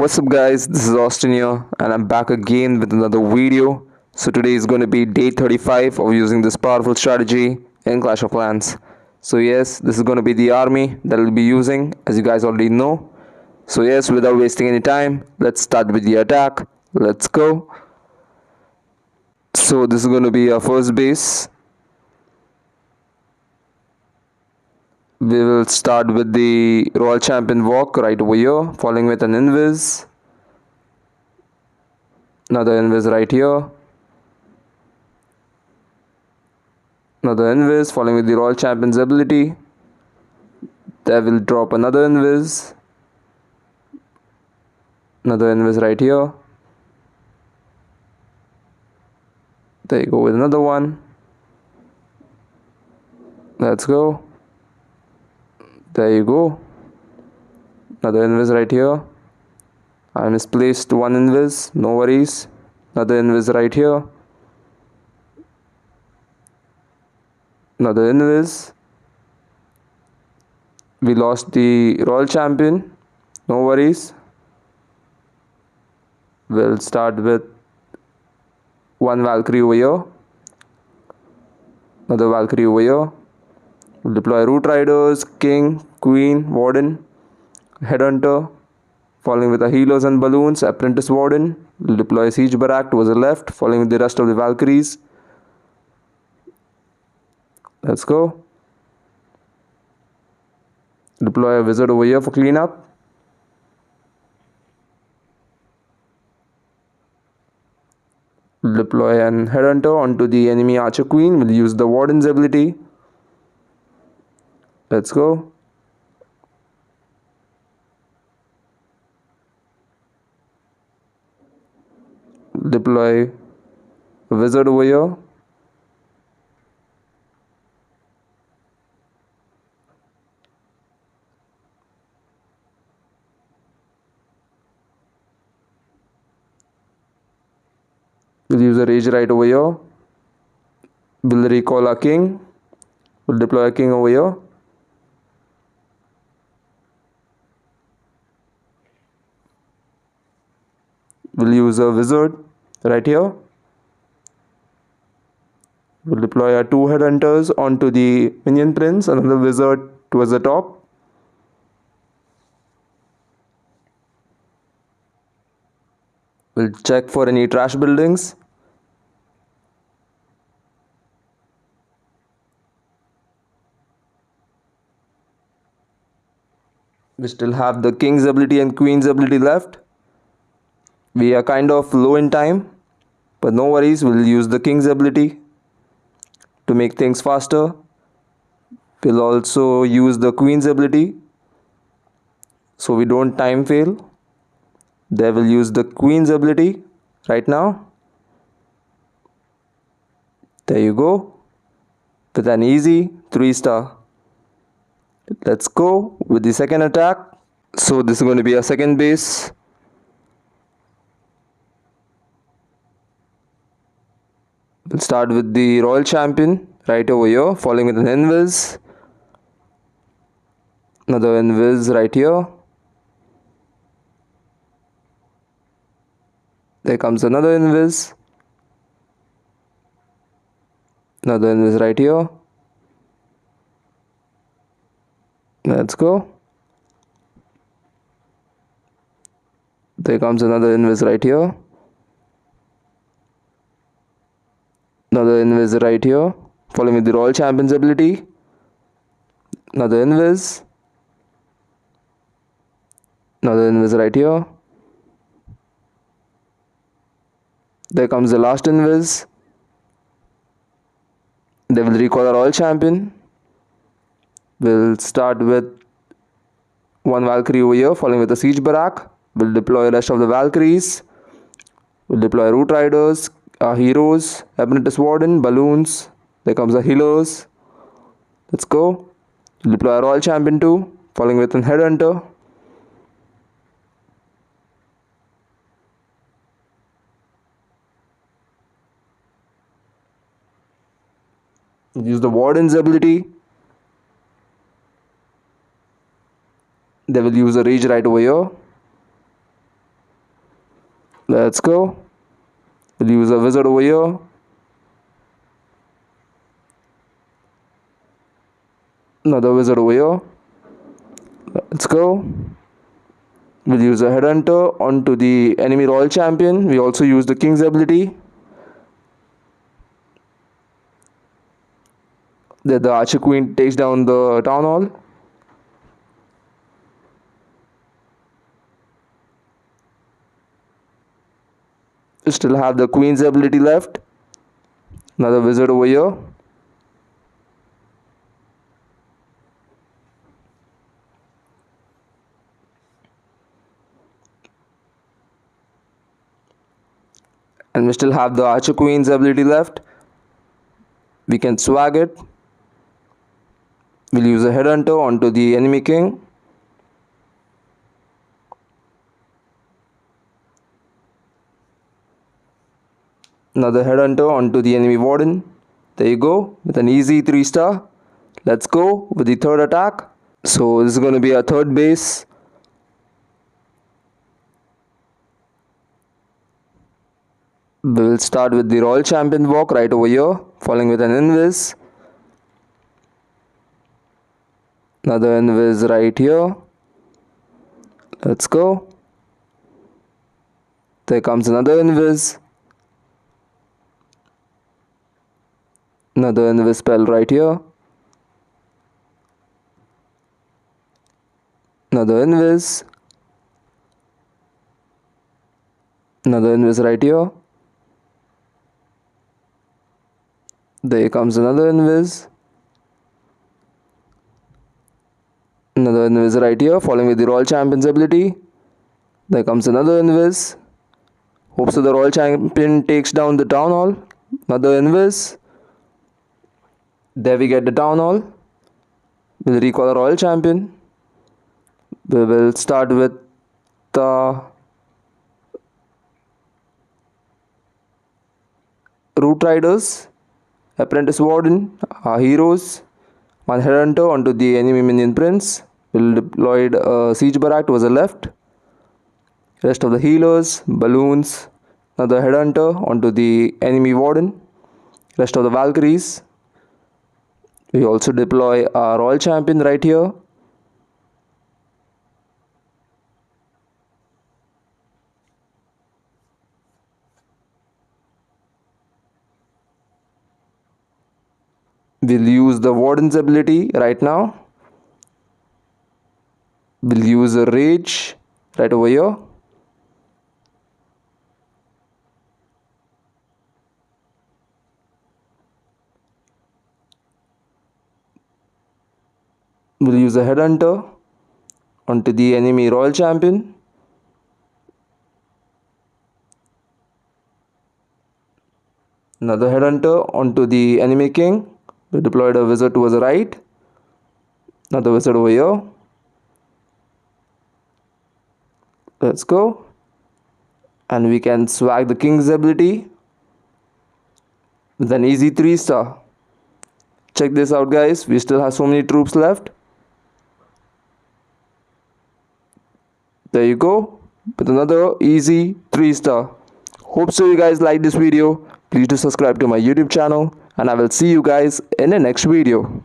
What's up, guys? This is Austin here, and I'm back again with another video. So, today is going to be day 35 of using this powerful strategy in Clash of Clans. So, yes, this is going to be the army that I'll be using, as you guys already know. So, yes, without wasting any time, let's start with the attack. Let's go. So, this is going to be our first base. We will start with the Royal Champion walk right over here, following with an invis. Another invis right here. Another invis, following with the Royal Champion's ability. There will drop another invis. Another invis right here. There you go with another one. Let's go. There you go. Another invis right here. I misplaced one invis, no worries. Another invis right here. Another invis. We lost the Royal Champion, no worries. We'll start with one Valkyrie over here. Another Valkyrie over here. We'll deploy Root Riders, King, Queen, Warden, Headhunter, following with the Healers and Balloons, Apprentice Warden. We'll deploy Siege Barrack towards the left, following with the rest of the Valkyries. Let's go. Deploy a Wizard over here for cleanup. Deploy an Headhunter onto the enemy Archer Queen. We'll use the Warden's ability. Let's go. Deploy a Wizard over here. We'll use a Rage right over here. We'll recall our King. We'll deploy a King over here. We'll use a Wizard right here. We'll deploy our two Headhunters onto the Minion Prince, another Wizard towards the top. We'll check for any trash buildings. We still have the King's ability and Queen's ability left. We are kind of low in time, but no worries, we'll use the King's ability to make things faster. We'll also use the Queen's ability so we don't time fail. They will use the Queen's ability right now. There you go. With an easy 3-star. Let's go with the second attack. So this is going to be our second base. We'll start with the Royal Champion right over here, following with an invis. Another invis right here. There comes another invis. Another invis right here. Let's go. There comes another invis right here. Another invis right here, following with the Royal Champion's ability. Another invis. Another invis right here. There comes the last invis. They will recall our Royal Champion. We'll start with one Valkyrie over here, following with a Siege Barrack. We'll deploy the rest of the Valkyries. We'll deploy Root Riders, our heroes, Apprentice Warden, Balloons. There comes the Healers. Let's go. We'll deploy our Royal Champion too, following with an Headhunter. Use the Warden's ability. They will use a Rage right over here. Let's go. We'll use a wizard over here. Another wizard over here. Let's go. We'll use a headhunter onto the enemy royal champion. We also use the king's ability. Then the archer queen takes down the town hall. We still have the queen's ability left. Another wizard over here. And we still have the archer queen's ability left. We can swag it. We'll use a headhunter onto the enemy king. Another headhunter onto the enemy warden. There you go, with an easy 3-star. Let's go with the third attack. So this is going to be our third base. We'll start with the royal champion walk right over here, following with an invis. Another invis right here. Let's go. There comes another invis. Another invis spell right here. Another invis. Another invis right here. There comes another invis. Another invis right here, following with the royal champion's ability. There comes another invis. Hope so the royal champion takes down the town hall. Another invis. There we get the town hall. We'll recall the royal champion. We will start with the root riders, apprentice warden, our heroes. One headhunter onto the enemy minion prince. We'll deploy a siege barrack towards the left. Rest of the healers, balloons. Another headhunter onto the enemy warden. Rest of the valkyries. We also deploy our royal champion right here. We'll use the warden's ability right now. We'll use a rage right over here. We'll use a headhunter onto the enemy royal champion. Another headhunter onto the enemy king. We deployed a wizard towards the right. Another wizard over here. Let's go. And we can swag the king's ability with an easy 3-star. Check this out, guys. We still have so many troops left. There you go, with another easy 3-star. Hope so you guys like this video. Please do subscribe to my YouTube channel, and I will see you guys in the next video.